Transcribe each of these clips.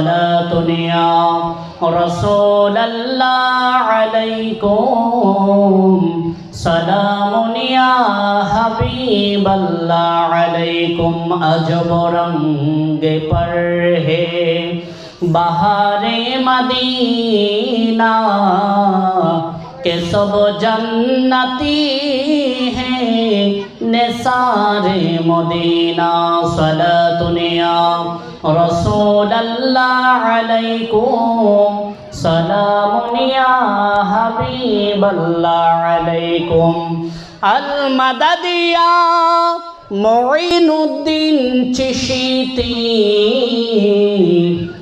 दुनिया रसूल अल्लाह अलैकुम सलामुन या हबीब अल्लाह अलैकुम अजब रंग पर है बहारे मदीना के सब जन्नती हैं निसारे मदीना सलातुन या रसूल अल्लाह अलैकुम सलामुन या हबीब अल्लाह अलैकुम अल मदद या मुईनुद्दीन चिश्ती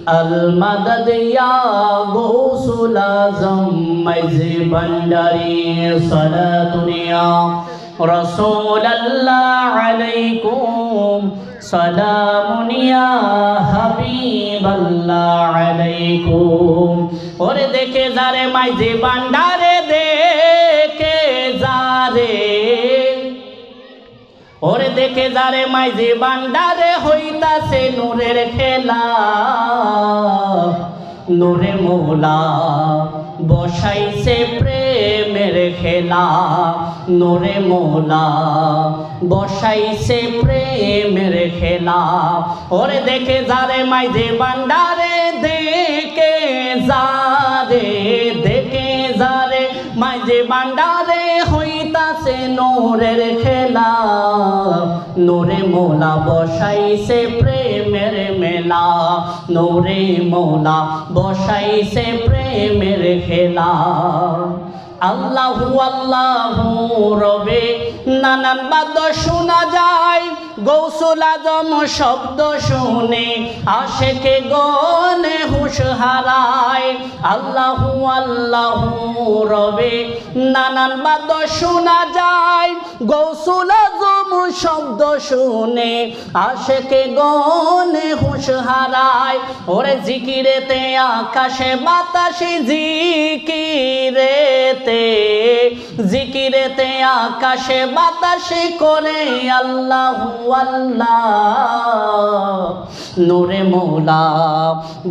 अल मदद या गौसुल आज़म मज़हब भंडारी सलातुन या रसूल अल्लाह अलैकुम सलामुन या हबीब अल्लाह अलैकुम। और देखे जारे मज़हब भंडारे देखे जारे और देखे जारे मज़हब भंडारे हইতাছে নূরের খেলা নূরে মওলা বসাইছে প্রেমের খেলা নূরে মওলা বসাইছে প্রেমের খেলা। ওরে দেখে যারে মज़हब भंडारे দেখে যারে मज़हब भंडारे হইতাছে নূরের খেলা নূরে মওলা বসাইছে প্রেমের মেলা নূরে মওলা বসাইছে প্রেমের খেলা। আল্লাহু আল্লাহু রবে নানান বাদ্য শোনা যায় গৌসুল আজম শব্দ শুনে আশেকে গনে হুশ হারায়। আল্লাহু আল্লাহু রবে নানান বাদ্য শোনা যায় গৌসুল আজম শব্দ শুনে আশেকে গনে হুশ হারায়। ওরে জিকিরেতে আকাশে বাতাসে জিকিরেতে আকাশে বাতাসে করে আল্লাহু আল্লাহ নূরে মওলা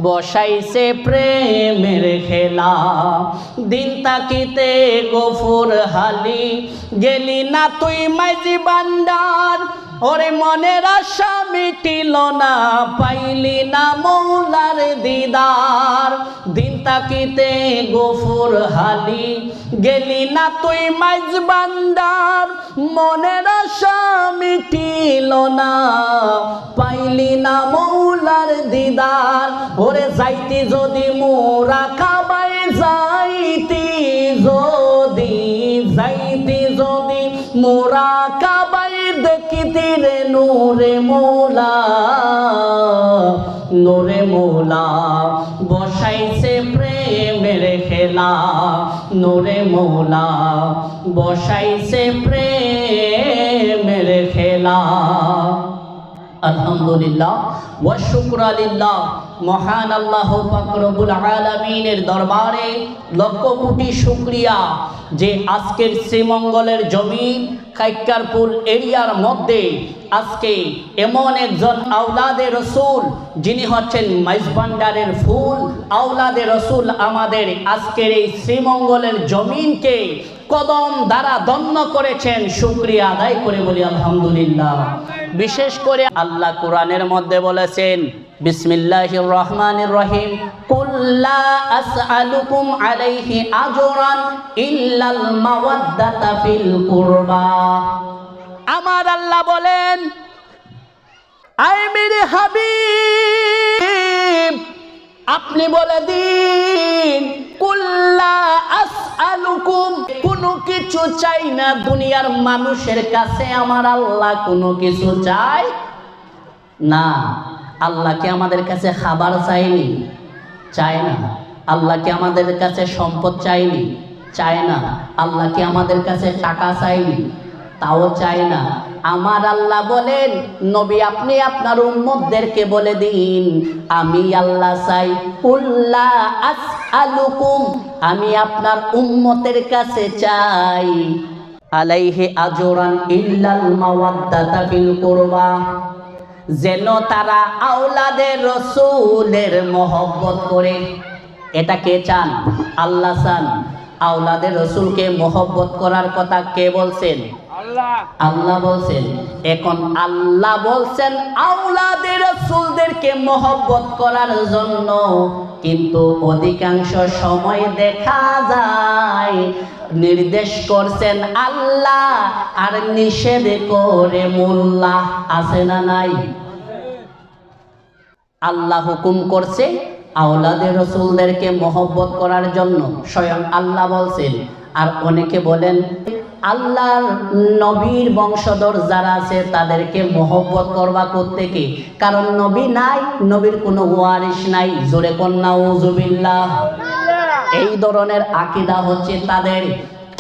বসাইছে প্রেমের খেলা। দিন তাকিতে গফুর হালি গেলি না তুই মज़हब भंडार ওরে মনের আশা মিটিল না পাইলি না মওলার দিদার। দিন তাকিতে গফুর হালি গেলি না তুই মज़हब भंडार মনের আশা মিটিল না পাইলি না মওলার দিদার। ওরে যাইতি যদি মোরা কাবায় যাইতি যদি মোরা কাবায় দেখিতি রে নূরে মওলা বসাইছে প্রেমের খেলা নূরে মওলা বসাইছে প্রেমের খেলা। আলহামদুলিল্লাহ ওয়া শুকরা লিল্লাহ। মহান আল্লাহ পাক রব্বুল আলামিনের দরবারে লক্ষ কোটি শুকরিয়া যে আজকের শ্রীমঙ্গলের জমিন কাইক্কারপুর এরিয়ার মধ্যে আজকে এমন একজন আওলাদে রসুল যিনি হচ্ছেন মज़हब भंडारेर ফুল আওলাদে রসুল আমাদের আজকের এই শ্রীমঙ্গলের জমিনকে কদম দ্বারা ধন্য করেছেন। শুকরিয়া আদায় করে বলি আলহামদুলিল্লাহ। বিশেষ করে আল্লাহ কোরআনের মধ্যে বলেছেন বিসমিল্লাহির রহমানির রহিম কুল লা আসআলুকুম আলাইহি আজরান ইল্লাল মাওয়াদ্দাতা ফিল কুরবা। আমার আল্লাহ বলেন আয় মেরে হাবিব আপনি বলে দিন কুল লা আসআলুকুম কোনো কিছু চাই না দুনিয়ার মানুষের কাছে আমার আল্লাহ কোনো কিছু চায় না। আল্লাহ কি আমাদের কাছে খাবার চাইনি? চায় না। আল্লাহ কি আমাদের কাছে সম্পদ চাইনি? চায় না। আল্লাহ কি আমাদের কাছে টাকা চাইনি? তাও চায় না। আমার আল্লাহ বলেন নবী আপনি আপনার উম্মতদেরকে বলে দিন আমি আল্লাহ চাই কুল লা আসআলুকুম আমি আপনার উম্মতের কাছে চাই আলাইহি আজরান ইল্লাল মাওয়াদ্দাতা ফিল কুরবা যেন তারা আওলাদে রসুলের মহব্বত করে। এটা কে চান? আল্লাহ চান। আওলাদে রসুলকে মহব্বত করার কথা কে বলছেন? আল্লাহ বলছেন। এখন আল্লাহ বলছেন আওলাদে রাসূলদেরকে মহব্বত করার জন্য, কিন্তু অধিকাংশ সময় দেখা যায় নির্দেশ করছেন আল্লাহ আর নিষেধ করে মোল্লা। আছে না নাই? আল্লাহ হুকুম করছে আওলাদে রাসূলদেরকে মহব্বত করার জন্য, স্বয়ং আল্লাহ বলছেন। আর অনেকে বলেন আল্লাহর নবীর বংশধর যারা আছে তাদেরকে মহব্বত করবা কোত্থেকে? কারণ নবী নাই, নবীর কোনো ওয়ারিস নাই। জোরে কন্যা উযুবিল্লাহ। এই ধরনের আকীদা হচ্ছে তাদের।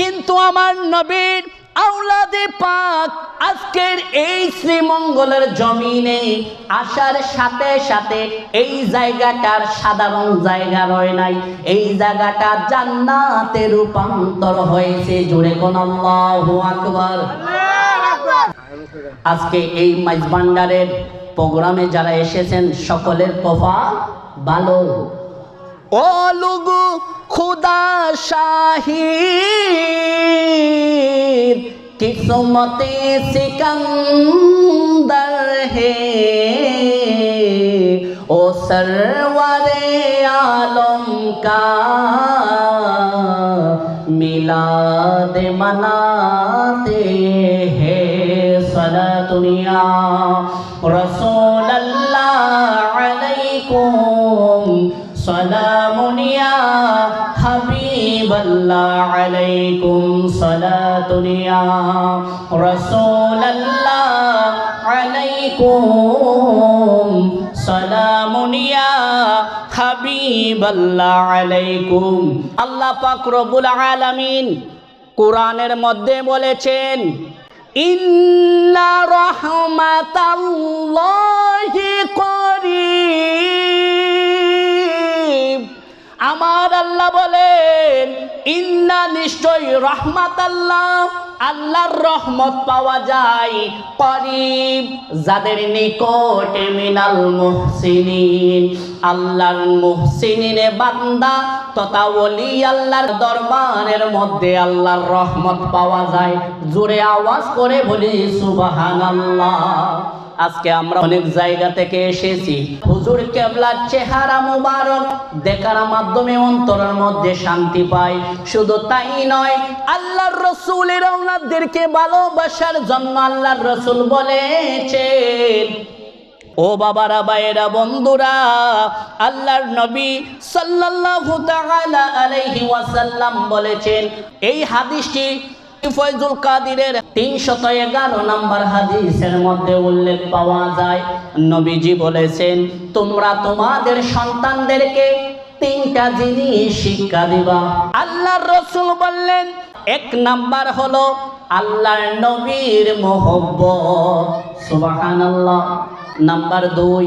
কিন্তু আমার নবীর আওলাদে পাক আজকের এই শ্রীমঙ্গলের জমিনে আসার সাথে সাথে এই জায়গাটার সাধারণ জায়গা রয় নাই, এই জায়গাটা জান্নাতে রূপান্তর হয়েছে। জোরে কোন আল্লাহু আকবার। আজকে এই মাইজভান্ডারের প্রোগ্রামে যারা এসেছেন সকলের কপাল ভালো। ও লুগু খুদা শাহিদ किस्मते सिकंदर है, ओ सरवरे आलम का मिलाद मनाते हैं। सलातुनिया रसूल अल्लाह अलैकुम, सलामुनिया हबीब अल्लाह अलैकुम, सलातुनिया रसूल अल्लाह अलैकुम, सलामुनिया हबीब अल्लाह अलैकुम। আল্লাহ পাক রব্বুল আলামিন কোরআনের মধ্যে বলেছেন ইন্না রাহমাতাল্লাহি করিব। আমার আল্লাহ বলেন ইন্না নিশ্চয় রহমাতাল্লাহ, আল্লাহর রহমত পাওয়া যায় করিব যাদের নিকটে, মিনাল মুহসিনিন আল্লাহর মুহসিনিনে বান্দা তথা ওলি আল্লাহর দরবারের মধ্যে আল্লাহর রহমত পাওয়া যায়। জোরে আওয়াজ করে বলি সুবহানাল্লাহ। আজকে আমরা অনেক জায়গা থেকে এসেছি, হুজুর কেবলার চেহারা মুবারক দেখার মাধ্যমে অন্তরের মধ্যে শান্তি পাই। শুধু তাই নয়, আল্লাহর রাসূলের আওলাদদেরকে ভালোবাসার জন্য আল্লাহর রাসূল বলেছেন, ও বাবারা, ভাইয়েরা, বন্ধুরা, আল্লাহর নবী সাল্লাল্লাহু তাআলা আলাইহি ওয়াসাল্লাম বলেছেন, এই হাদিসটি ফয়জুল কাদিরের 311 নম্বর হাদিসের মধ্যে উল্লেখ পাওয়া যায়। নবীজি বলেছেন, তোমরা তোমাদের সন্তানদেরকে 3টা জিনিস শিক্ষা দিবা। আল্লাহর রাসূল বললেন, 1 নাম্বার হলো আল্লাহর নবীর মহব্বত। সুবহানাল্লাহ। নাম্বার 2,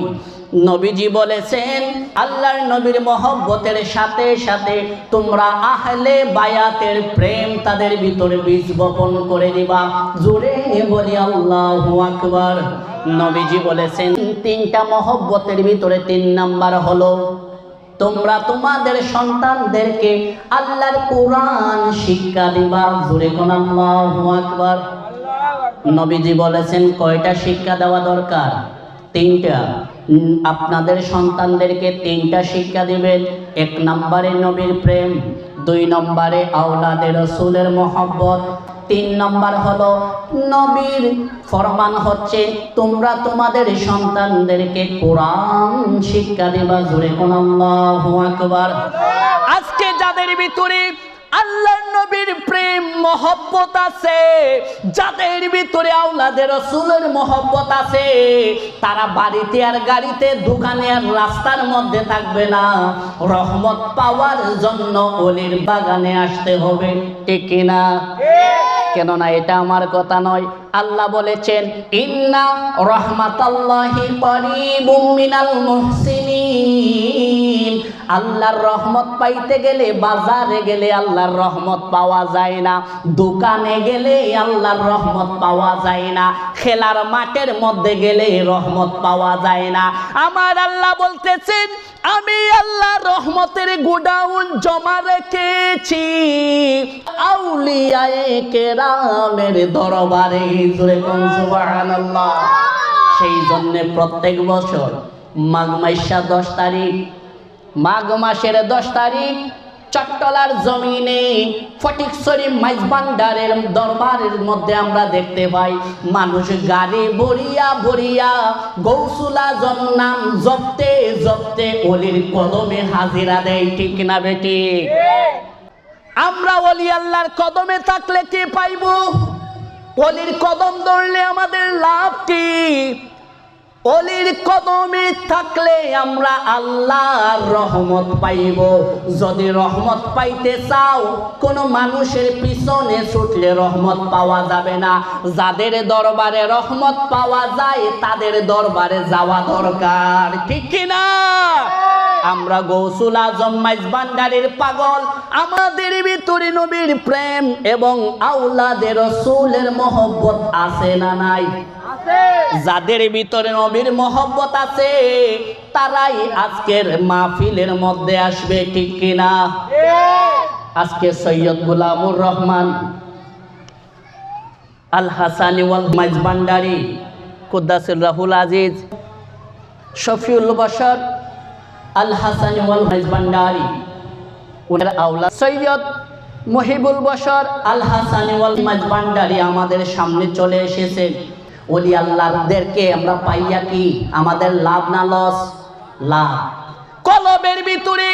নবীজি বলেছেন আল্লাহর নবীর মহব্বতের সাথে সাথে তোমরা আহলে বায়াতের প্রেম তাদের ভিতরে বীজ বপন করে দিবা। জোরে বলি আল্লাহু আকবার। নবীজি বলেছেন 3টা মহব্বতের ভিতরে 3 নাম্বার হলো তোমরা তোমাদের সন্তানদেরকে আল্লাহর কোরআন শিক্ষা দিবা। জোরে কোন আল্লাহু আকবার। নবীজি বলেছেন কয়টা শিক্ষা দেওয়া দরকার? 3টা। আপনাদের সন্তানদেরকে 3টা শিক্ষা দিবেন। 1 নম্বরে নবীর প্রেম, 2 নম্বরে আওলাদে রাসূলের মহব্বত, 3 নম্বর হলো নবীর ফরমান হচ্ছে তোমরা তোমাদের সন্তানদেরকে কোরআন শিক্ষা দিবা। জোরে কোন আল্লাহু আকবার। আজকে যাদের ভিতরে আল্লাহর নবীর প্রেম মহব্বত আছে, যাদের ভিতরে আওলাদে রাসূলের মহব্বত আছে, তারা বাড়িতে আর গাড়িতে, দোকানে আর রাস্তার মধ্যে থাকবে না। রহমত পাওয়ার জন্য ওলির বাগানে আসতে হবে, ঠিক কিনা? কেননা এটা আমার কথা নয়, আল্লাহ বলেছেন ইন্না রাহমাতাল্লাহি করিবুম মিনাল মুহসিনিন। আল্লাহর রহমত পাইতে গেলে বাজারে গেলে আল্লাহর রহমত পাওয়া যায় না, দোকানে গেলে আল্লাহর রহমত পাওয়া যায় না, খেলার মাঠের মধ্যে গেলে রহমত পাওয়া যায় না। আমার আল্লাহ বলতেছেন আমি আল্লাহ রহমতের গোডাউন জমা রেখেছি আউলিয়ায়ে কেরামের দরবারে। জোরে কোন সুবহানাল্লাহ। সেই জন্য প্রত্যেক বছর মাঘ মাসের 10 তারিখ, মাঘ মাসের 10 তারিখ চট্টলার জমিনে ফটিকছড়ি মাইজভান্ডারের দরবারের মধ্যে আমরা দেখতে পাই মানুষ গাড়ি ভরিয়া ভরিয়া গৌসুল আজম নাম জপতে জপতে ওলির কদমে হাজিরা দেয়। ঠিক না বেটি? আমরা ওলি আল্লাহর কদমে থাকলে কি পাইব? ওলির কদম ধরলে আমাদের লাভ কি? ওলির কদমে থাকলে আমরা আল্লাহর রহমত পাইব। যদি রহমত পাইতে চাও কোন মানুষের পিছনে ছুটলে রহমত পাওয়া যাবে না। যাদের দরবারে রহমত পাওয়া যায় তাদের দরবারে যাওয়া দরকার। ঠিক কিনা? আমরা গৌসুল আজম মাইজভান্ডারের পাগল, আমাদের ভিতরে নবীর প্রেম এবং আওলাদে রাসূলের মহব্বত আছে না নাই? যাদের ভিতরে নবীর মহব্বত আছে তারাই আজকের মাহফিলের মধ্যে আসবে। ঠিক কিনা? আজকে সৈয়দ গোলামুর রহমান আল হাসানি ওয়াল মাইজভান্ডারি কুদ্দাসুর রাহুল আজিজ, শফিউল বশর আল হাসানি ওয়াল মাইজভান্ডারি, ওনার আওলাদ সৈয়দ মুহিবুল বশর আল হাসানি ওয়াল মাইজভান্ডারি আমাদের সামনে চলে এসেছেন। ওলি আল্লাহদেরকে আমরা পাইয়া কি আমাদের লাভ না লস? লাভ। কলবের ভিতরে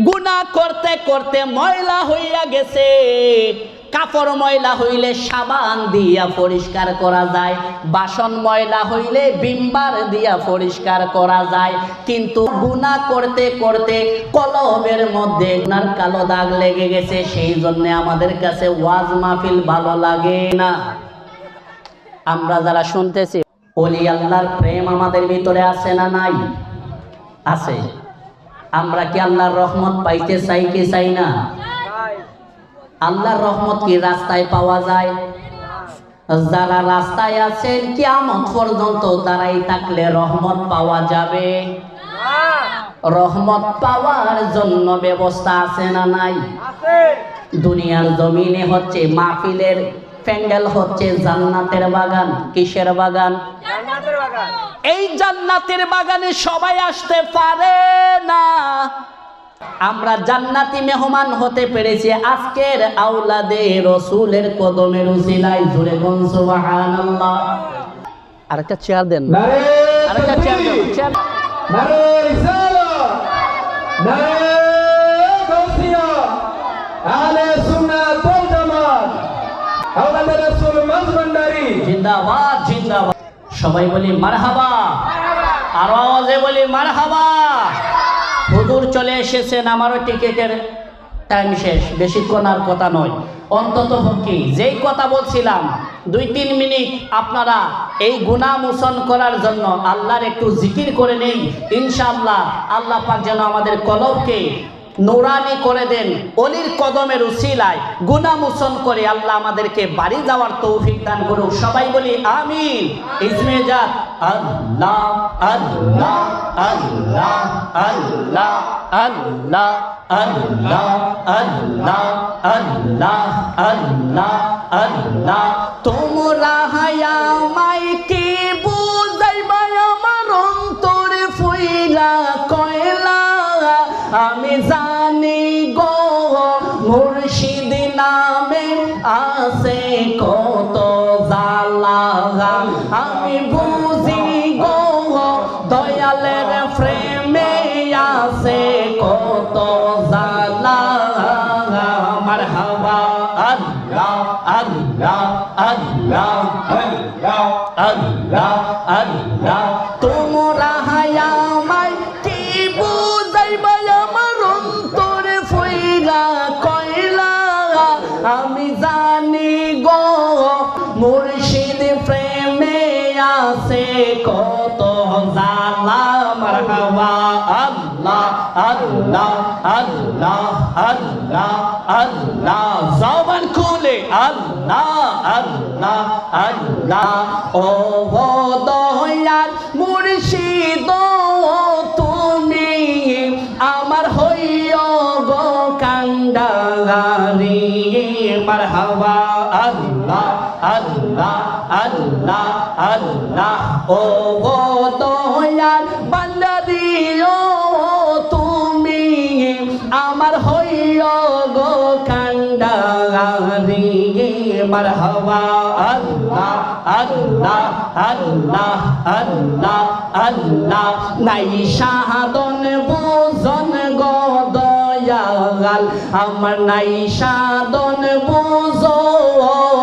গুনাহ করতে করতে ময়লা হইয়া গেছে। কাপড় ময়লা হইলে সাবান দিয়া পরিষ্কার করা যায়, বাসন ময়লা হইলে বিমবার দিয়া পরিষ্কার করা যায়, কিন্তু গুনাহ করতে করতে কলবের মধ্যে গুনার কালো দাগ লেগে গেছে। সেই জন্য আমাদের কাছে ওয়াজ মাহফিল ভালো লাগে না। আমরা যারা শুনতেছি ওলি আল্লাহর প্রেম আমাদের ভিতরে আছে না নাই? আছে। আমরা কি আল্লাহর রহমত পাইতে চাই কি চাই না? আল্লাহর রহমত কি রাস্তায় পাওয়া যায়? যারা রাস্তায় আছেন কিয়ামত পর্যন্ত দাঁড়াই থাকলে রহমত পাওয়া যাবে? রহমত পাওয়ার জন্য ব্যবস্থা আছে না নাই? দুনিয়ার জমিনে হচ্ছে মাহফিলের প্যান্ডেল হচ্ছে জান্নাতের বাগান। কিসের বাগান? জান্নাতের বাগান। এই জান্নাতের বাগানে সবাই আসতে পারে না। আমরা জান্নাতি মেহমান হতে পেরেছি আজকের আওলাদে রাসূলের কদমের উসিলায়। জোরে কোন সুবহানাল্লাহ। আরেকটা চেয়ার দেন, আরেকটা চেয়ার দেন। নারে রিসালাত, নারে গাউসিয়া, আহলে সুন্নাত ওয়াল জামাত, আওলাদে রাসূল মাইজভান্ডারি জিন্দাবাদ জিন্দাবাদ। সবাই বলি মারহাবা, আর আওয়াজে বলি মারহাবা। হুজুর চলে এসেছেন, আমারও টিকেটের টাইম শেষ, বেশিক্ষণ আর কথা নয়। অন্তত পক্ষে যেই কথা বলছিলাম 2-3 মিনিট আপনারা এই গুনাহ মোচন করার জন্য আল্লাহর একটু জিকির করে নেই। ইনশাআল্লাহ আল্লাহ পাক যেন আমাদের কলবকে নুরানি করে দেন। অলির কদমের উসিলায় গুনাহ মোচন করে আল্লাহ আমাদেরকে বাড়ি যাওয়ার তৌফিক দান করুক। সবাই বলি আমিন। ইসমে জাত আল্লাহ আল্লাহ আল্লাহ আল্লাহ আল্লাহ আল্লাহ আল্লাহ আল্লাহ আল্লাহ আল্লাহ। তোমরা হায়া মাই কি বুঝাইবা আমার অন্তরে ফুইলা কয়লা। আমি জানি গো মুর্শিদ নামে আছে কত জালা। আমি বুঝি গো দয়ালের প্রেমে আছে কত জালা। মারহাবা আল্লাহ আল্লাহ আল্লাহ আল্লাহ আল্লাহ আল্লাহ। তোমরা হায়া মাই কি বুঝাইবা আমার অন্তরে ফুইলা কয়লা। আমি জানি গো মুর্শিদ প্রেমে আছে কত জালা। মারহাবা আল্লাহ আল্লাহ আল্লাহ আল্লাহ আল্লাহ আল্লাহ জবান খুলে আল্লাহ আল্লাহ আল্লাহ ও দয়াল মুর্শিদ তুমি আমার হইও গো কান্ডারি মারহাবা আল্লাহ আল্লাহ আল্লাহ আল্লাহ ও দয়াল বান্দারি ও তুমি আমার হইও গো কান্ডারি মারহাবা আল্লাহ আল্লাহ আল্লাহ আল্লাহ আল্লাহ নাই সাধন বোজন গো দয়াল আমার নাই সাধন বোজন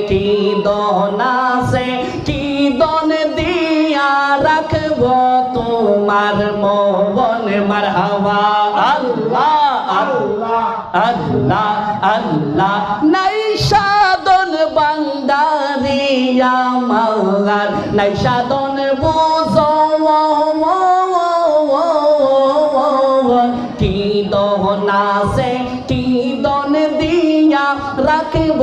কি দনাসে কি দন দিয়া রাখব তোমার মন মারহাবা আল্লাহ আল্লাহ আল্লাহ আল্লাহ নাই সাধন বান্দারি আমার নাই সাধন বোজন কি দনাসে কি দন দিয়া রাখব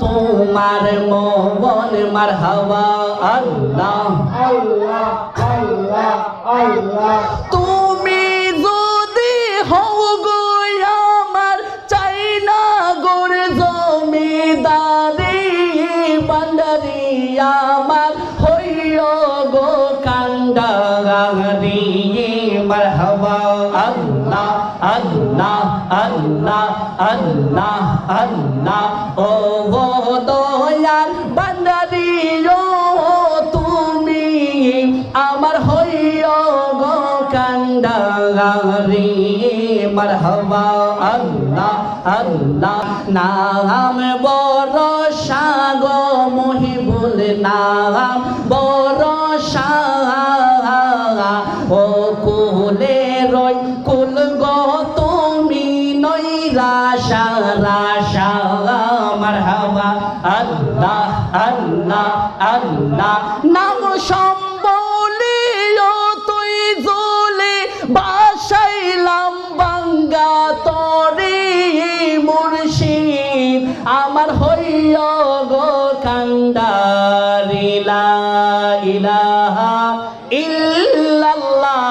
তোমার মন মারহাবা আল্লাহ আল্লাহ আল্লাহ আল্লাহ তুমি যদি হও গো আমার চাই না গোর জমিদারি বান্দারি আমার হইও গো কান্ডারি মারহাবা আল্লাহ আল্লাহ আল্লাহ আল্লাহ আল্লাহ ও দয়াল বান্দারি ও তুমি আমার হইও গো কান্ডারি মারহাবা আল্লাহ আল্লাহ নাম বরসা গো মহিবুল নাম বরসা ও কুলে রই কুল গো তুমি নই রাশা রাশা মারহাবা আল্লাহ আল্লাহ আল্লাহ নাম সম্বলিও তুই জুলে বাসাইলাম বাঙ্গা তরে মুর্শিদ আমার হইও গো কান্ডারি লা ইলাহা ইল্লাল্লাহু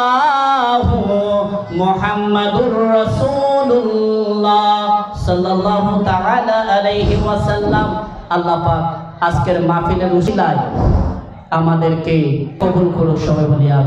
মুহাম্মাদুর রাসূলুল্লাহ সাল্লাল্লাহু তাআলা আলাইহি ওয়াসাল্লাম। আল্লাহ পাক আজকের মাহফিলের উসিলায় আমাদেরকে কবুল করুন, সবাই বলি আমিন।